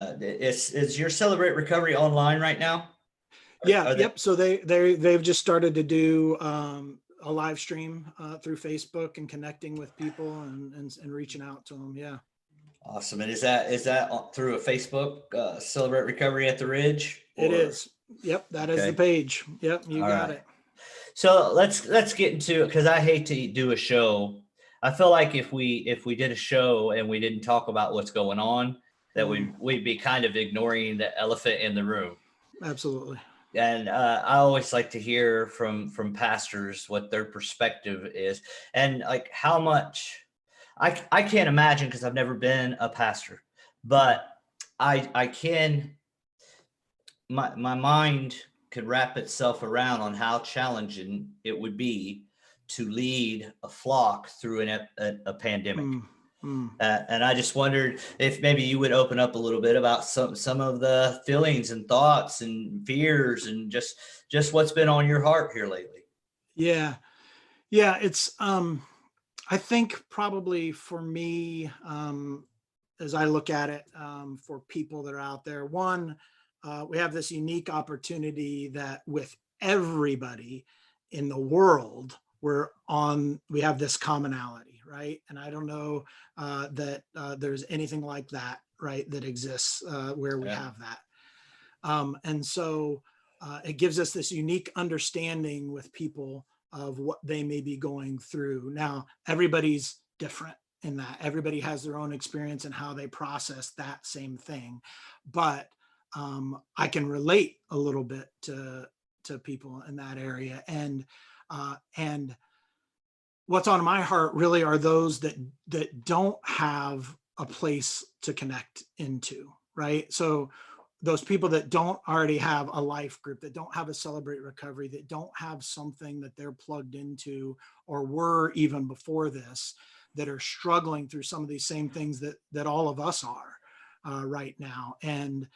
Is your Celebrate Recovery online right now? Yeah, Are they? yep. So they've just started to do a live stream through Facebook and connecting with people and reaching out to them. Yeah, Awesome. And is that through a Facebook, Celebrate Recovery at the Ridge, it or? is. Yep, that is the Okay. page. Yep, you All got right. it. So let's get into it, because I hate to do a show. I feel like if we did a show and we didn't talk about what's going on, that Mm, we'd be kind of ignoring the elephant in the room. absolutely. And I always like to hear from pastors what their perspective is, and like how much. I can't imagine, because I've never been a pastor, Mm, but I can, my mind could wrap itself around on how challenging it would be to lead a flock through a pandemic. mm, mm. And I just wondered if maybe you would open up a little bit about some of the feelings and thoughts and fears, and just what's been on your heart here lately. Yeah, yeah. It's I think probably for me, as I look at it, for people that are out there, one, we have this unique opportunity that with everybody in the world, we have this commonality, right? And I don't know that there's anything like that, right, that exists where we Yeah. have that. And so it gives us this unique understanding with people of what they may be going through. Now, everybody's different in that. Everybody has their own experience and how they process that same thing. But I can relate a little bit to people in that area. And what's on my heart really are those that don't have a place to connect into, right? So those people that don't already have a life group, that don't have a Celebrate Recovery, that don't have something that they're plugged into, or were even before this, that are struggling through some of these same things that all of us are right now, and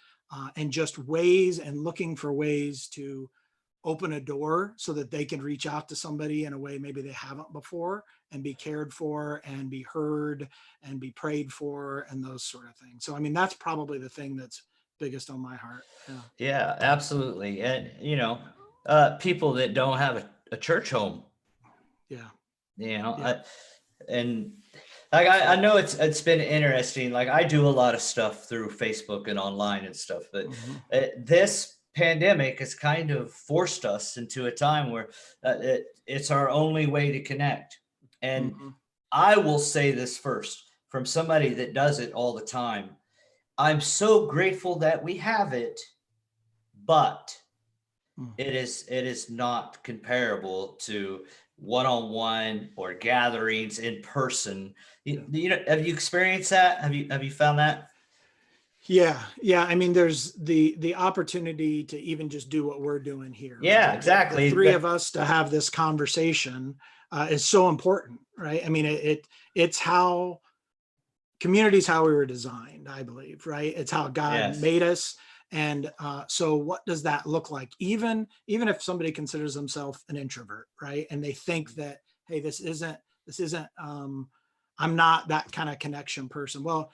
just ways and looking for ways to open a door so that they can reach out to somebody in a way maybe they haven't before, and be cared for and be heard and be prayed for and those sort of things. So I mean, that's probably the thing that's biggest on my heart. Yeah. Yeah, absolutely. And people that don't have a church home, Yeah. you know, Yeah. and like I know it's been interesting. Like, I do a lot of stuff through Facebook and online and stuff, but Hmm. this pandemic has kind of forced us into a time where it's our only way to connect. And Hmm. I will say this first, from somebody that does it all the time. I'm so grateful that we have it, but it is not comparable to one-on-one or gatherings in person. Yeah. Have you experienced that? Have you found that? Yeah. Yeah. I mean, there's the opportunity to even just do what we're doing here, Yeah, right? The exactly. three of us to have this conversation is so important, right? I mean, it's how community is how we were designed, I believe, right? It's how God Yes. made us. And so what does that look like? Even if somebody considers themselves an introvert, right? And they think that, hey, this isn't I'm not that kind of connection person. Well,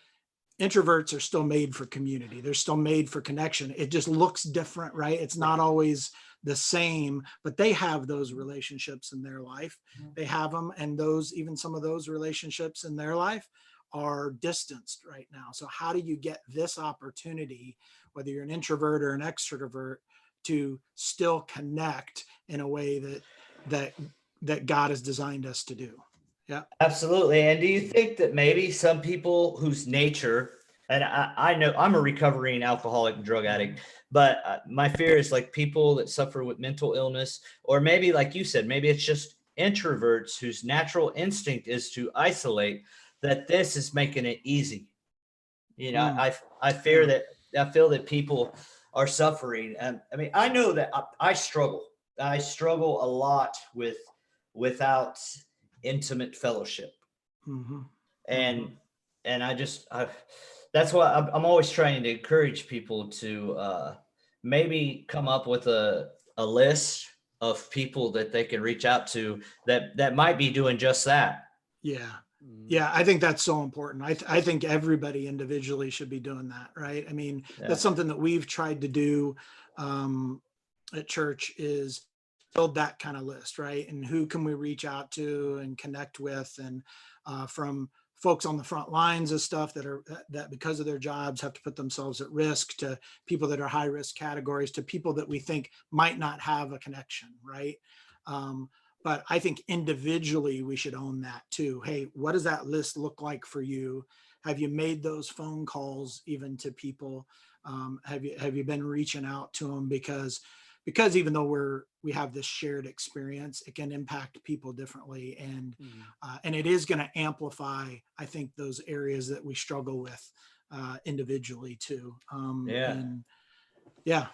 introverts are still made for community. They're still made for connection. It just looks different, right? It's not always the same, but they have those relationships in their life. They have them, and those, even some of those relationships in their life are distanced right now. So how do you get this opportunity, whether you're an introvert or an extrovert, to still connect in a way that that God has designed us to do? Yeah. Absolutely. And do you think that maybe some people whose nature, and I know I'm a recovering alcoholic and drug addict, but my fear is like people that suffer with mental illness, or maybe, like you said, maybe it's just introverts whose natural instinct is to isolate, that this is making it easy. Mm, I fear yeah. that, I feel that people are suffering. And I mean, I know that I struggle. I struggle a lot without intimate fellowship. Hmm. Hmm. and that's why I'm always trying to encourage people to maybe come up with a list of people that they can reach out to that might be doing just that. Yeah. Yeah, I think that's so important. I think everybody individually should be doing that, right? I mean, Yeah. that's something that we've tried to do um, at church is build that kind of list, right? And who can we reach out to and connect with, and from folks on the front lines of stuff that because of their jobs have to put themselves at risk, to people that are high risk categories, to people that we think might not have a connection, right? Um, but I think individually we should own that too. Hey, what does that list look like for you? Have you made those phone calls even to people? Have you been reaching out to them? Because even though we have this shared experience, it can impact people differently, and it is going to amplify, I think, those areas that we struggle with individually too. Yeah. And yeah,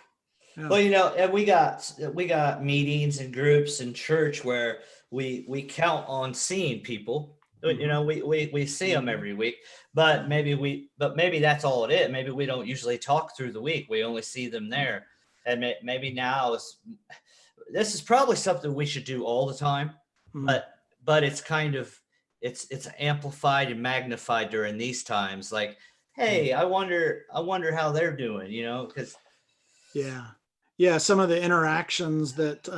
yeah. Well, and we got meetings and groups in church where we count on seeing people. Mhm. We see them every week, but maybe that's all it is. Maybe we don't usually talk through the week. We only see them there, and maybe now this is probably something we should do all the time, Mhm. but it's kind of it's amplified and magnified during these times. Like, hey, I wonder how they're doing. Because Yeah. Yeah. Some of the interactions that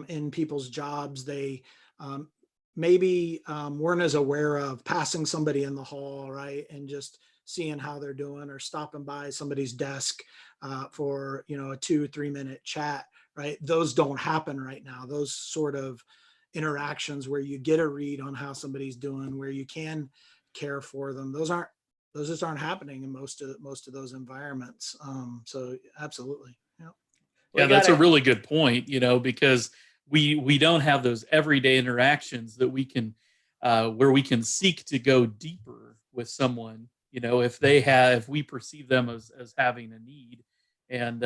in people's jobs, they um, maybe weren't as aware of, passing somebody in the hall, right? And just seeing how they're doing, or stopping by somebody's desk for, a 2 or 3 minute chat, right? Those don't happen right now. Those sort of interactions where you get a read on how somebody's doing, where you can care for them, those just aren't happening in most of those environments. So absolutely. Yeah. we Yeah, that's a gotta. really good point, because we don't have those everyday interactions that we can where we can seek to go deeper with someone, if we perceive them as having a need. And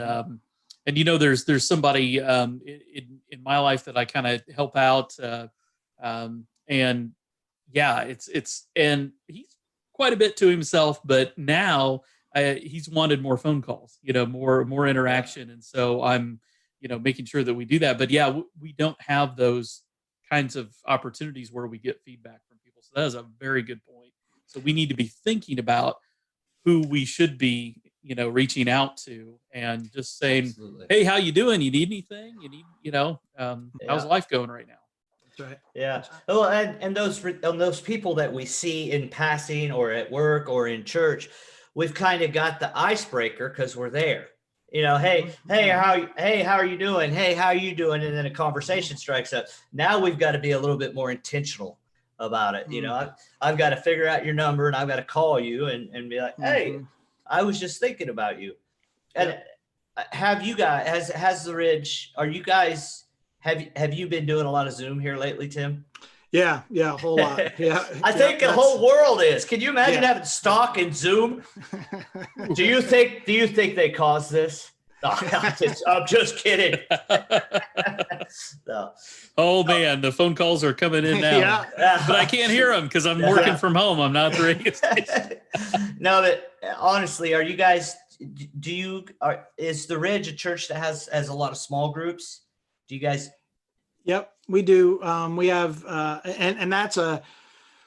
there's somebody in my life that I kind of help out, and yeah, and he's quite a bit to himself, but now he's wanted more phone calls, more Yeah. interaction, and so I'm, making sure that we do that. But yeah, we don't have those kinds of opportunities where we get feedback from people. So that is a very good point. So we need to be thinking about who we should be, reaching out to, and just saying, Absolutely. "Hey, how you doing? You need anything? You need, how's Yeah. life going right now?" That's right. Yeah. That's right. Well, and those people that we see in passing or at work or in church, we've kind of got the icebreaker because we're there. Hey, Mhm, hey, mhm. how are you doing? Hey, how are you doing? And then a conversation strikes up. Now we've got to be a little bit more intentional about it. Mhm, I've got to figure out your number, and I've got to call you and be like, hey, mhm. I was just thinking about you. And Yep. have you guys has the Ridge? Are you guys have you been doing a lot of Zoom here lately, Tim? Yeah. Yeah. A whole lot. Yeah. I Yeah. think the whole world is. Can you imagine Yeah. having stock in Zoom? Ooh. Do you think they caused this? No, I'm just kidding. No. Oh man, the phone calls are coming in now, Yeah. but I can't hear them because I'm working from home. I'm not at the radio station. No, but honestly, are you guys? Is the Ridge a church that has a lot of small groups? Do you guys? Yep. We do. We have, and that's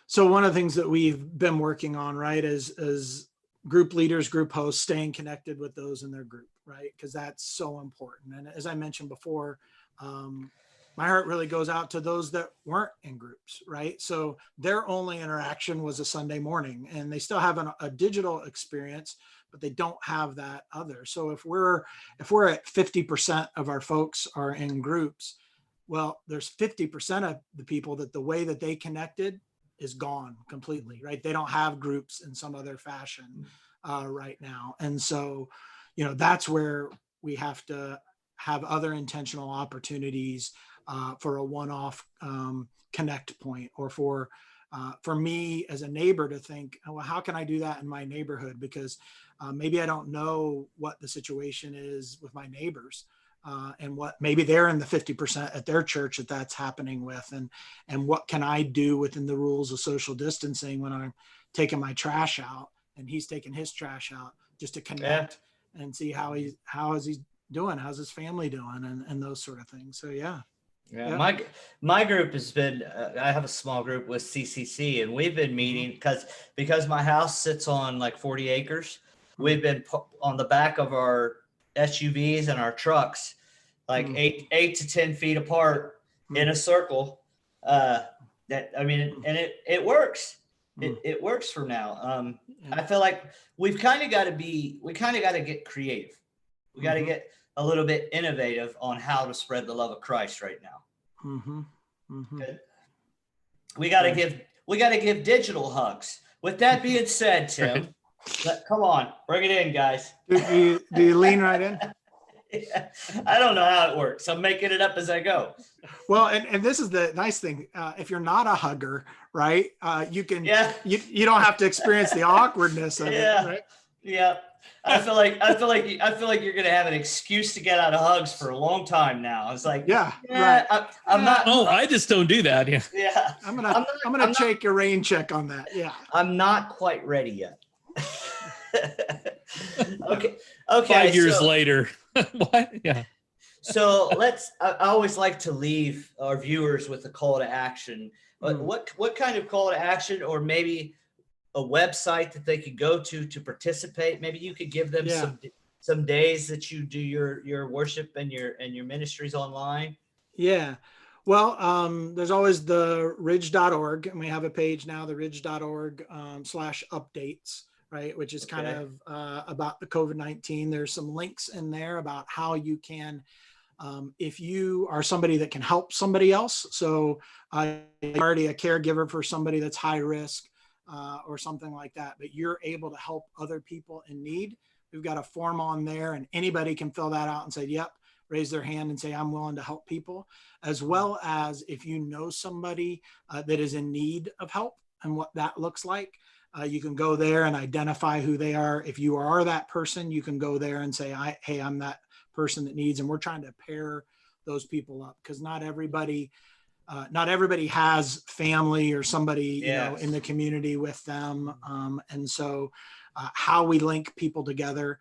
so one of the things that we've been working on, right, is group leaders, group hosts, staying connected with those in their group, right? Because that's so important. And as I mentioned before, um, my heart really goes out to those that weren't in groups, right? So their only interaction was a Sunday morning, and they still have a digital experience, but they don't have that other. So if we're at 50% of our folks are in groups, well, there's 50% of the people that the way that they connected is gone completely, right? They don't have groups in some other fashion right now. And so, that's where we have to have other intentional opportunities for a one-off connect point, or for me as a neighbor to think, oh, well, how can I do that in my neighborhood? Because maybe I don't know what the situation is with my neighbors. And what maybe they're in the 50% at their church that's happening with, and what can I do within the rules of social distancing when I'm taking my trash out and he's taking his trash out, just to Yeah. connect and see how is he doing, how's his family doing, and those sort of things. So yeah. Yeah, Yeah. my group has been. I have a small group with CCC, and we've been meeting because my house sits on like 40 acres. We've been on the back of our SUVs and our trucks, like Mm. 8 to 10 feet apart in Mm. a circle. That I mean, and it works. Mm. It works for now. Yeah. I feel like we kind of got to get creative. We got to Mhm. get a little bit innovative on how to spread the love of Christ right now. Mhm. Mhm. Good. We got to give digital hugs. With that being said, Tim, come on, bring it in, guys. Do you lean right in? I don't know how it works. I'm making it up as I go. Well, and this is the nice thing. If you're not a hugger, right? You can. Yeah. You don't have to experience the awkwardness of Yeah. it. Right? Yeah. I feel like you're gonna have an excuse to get out of hugs for a long time now. It's like, Yeah. Right. I'm not. Oh, I just don't do that. Yeah. Yeah. I'm gonna take your rain check on that. Yeah. I'm not quite ready yet. Okay. 5 years so, later. What? Yeah. So I always like to leave our viewers with a call to action. What kind of call to action, or maybe a website that they could go to participate? Maybe you could give them some days that you do your worship and your ministries online. Yeah. Well, there's always the ridge.org, and we have a page now, the ridge.org /updates, right? Which is kind of about the COVID-19. There's some links in there about how you can, if you are somebody that can help somebody else. So you're already a caregiver for somebody that's high risk or something like that, but you're able to help other people in need. We've got a form on there, and anybody can fill that out and say, yep, raise their hand and say, I'm willing to help people. As well as if you know somebody that is in need of help and what that looks like, you can go there and identify who they are. If you are that person, you can go there and say, hey, I'm that person that needs, and we're trying to pair those people up, because not everybody has family or somebody in the community with them. And so how we link people together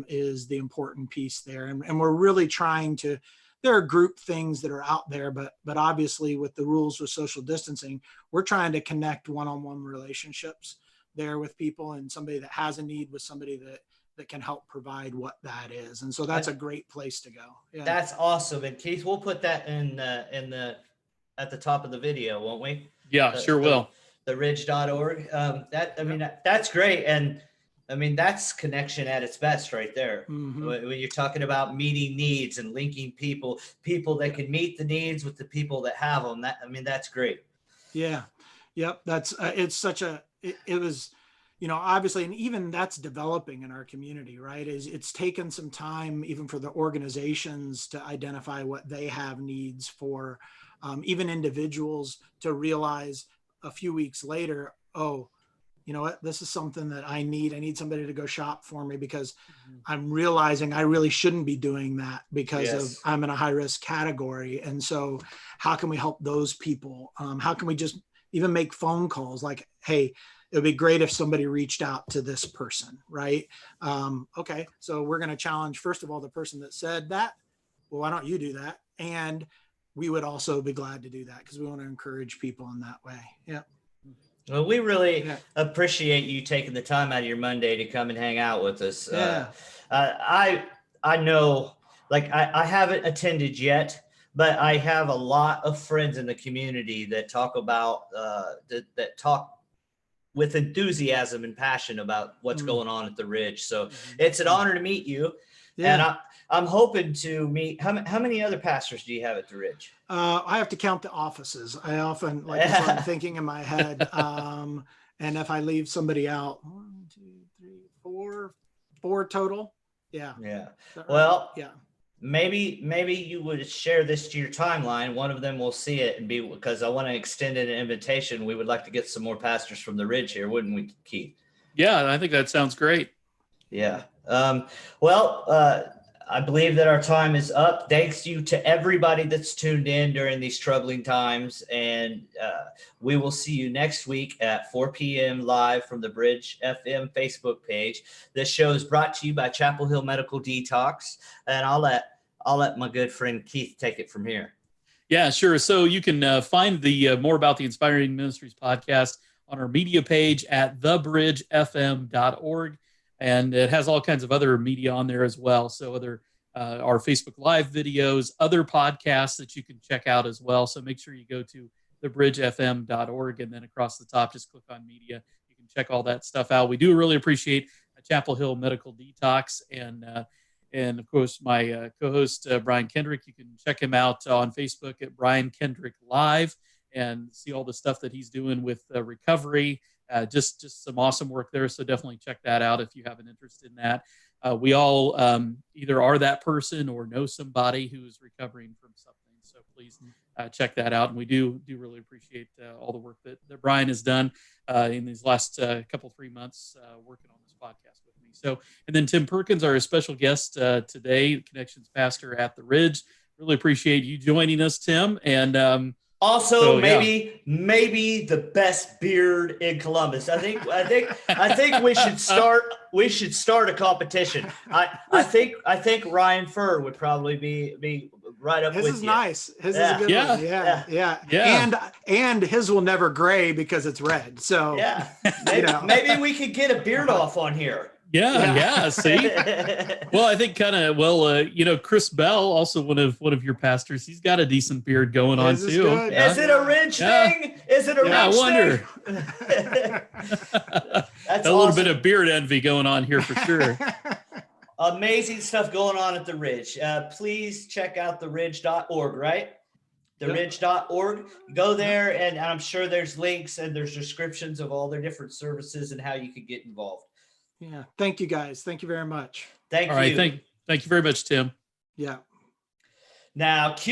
is the important piece there. And we're really trying to, there are group things that are out there, but obviously with the rules with social distancing, we're trying to connect one-on-one relationships there with people, and somebody that has a need with somebody that can help provide what that is. And so that's a great place to go. Yeah. That's awesome. And Keith, we'll put that in the at the top of the video, won't we? Yeah, sure will. The ridge.org. That's great. And I mean, that's connection at its best right there. Mm-hmm. When you're talking about meeting needs and linking people that can meet the needs with the people that have them. That's great. Yeah. Yep. That's, it's such a, it was, obviously, and even that's developing in our community, right? It's taken some time even for the organizations to identify what they have needs for, even individuals to realize a few weeks later, oh, you know what, this is something that I need somebody to go shop for me, because I'm realizing I really shouldn't be doing that because of I'm in a high risk category. And so how can we help those people? How can we just even make phone calls like, hey, it would be great if somebody reached out to this person, right? Okay, so we're going to challenge, first of all, the person that said that. Well, why don't you do that? And we would also be glad to do that, because we want to encourage people in that way. Yeah. Well, we really appreciate you taking the time out of your Monday to come and hang out with us. Yeah. I know, like I haven't attended yet, but I have a lot of friends in the community that talk about that talk with enthusiasm and passion about what's going on at the Ridge. So it's an honor to meet you. Yeah. And I'm hoping to meet, how many other pastors do you have at the Ridge? I have to count the offices. I often, that's what I'm thinking in my head. And if I leave somebody out, 1, 2, 3, 4 total. Yeah. Yeah. Right? Well, yeah. Maybe you would share this to your timeline. One of them will see it and be, because I want to extend an invitation. We would like to get some more pastors from the Ridge here, wouldn't we, Keith? Yeah, I think that sounds great. Yeah. I believe that our time is up. Thanks you to everybody that's tuned in during these troubling times. And we will see you next week at 4 p.m. live from the Bridge FM Facebook page. This show is brought to you by Chapel Hill Medical Detox. And I'll let my good friend Keith take it from here. Yeah, sure. So you can find the more about the Inspiring Ministries podcast on our media page at thebridgefm.org. And it has all kinds of other media on there as well. So our Facebook Live videos, other podcasts that you can check out as well. So make sure you go to thebridgefm.org, and then across the top, just click on media. You can check all that stuff out. We do really appreciate Chapel Hill Medical Detox, and of course, my co-host, Brian Kendrick. You can check him out on Facebook at Brian Kendrick Live and see all the stuff that he's doing with recovery. Just some awesome work there. So definitely check that out if you have an interest in that. We all either are that person or know somebody who's recovering from something. So please check that out. And we do really appreciate all the work that Brian has done in these last couple, 3 months working on this podcast with me. So, and then Tim Perkins, our special guest today, Connections Pastor at the Ridge. Really appreciate you joining us, Tim. And also, so, maybe the best beard in Columbus. I think we should start a competition. I think Ryan Furr would probably be right up with you. His is nice. His is a good one. Yeah. And his will never gray because it's red. So maybe we could get a beard off on here. Yeah. See, well, I think Chris Bell, also one of your pastors, he's got a decent beard going on too. Is it a ridge thing? Is it a ridge I wonder. thing? That's a little bit of beard envy going on here for sure. Amazing stuff going on at the Ridge. Please check out theridge.org, right? Theridge.org. Go there, and I'm sure there's links and there's descriptions of all their different services and how you could get involved. Yeah. Thank you, guys. Thank you very much. Thank you. All right. Thank you very much, Tim. Yeah. Now,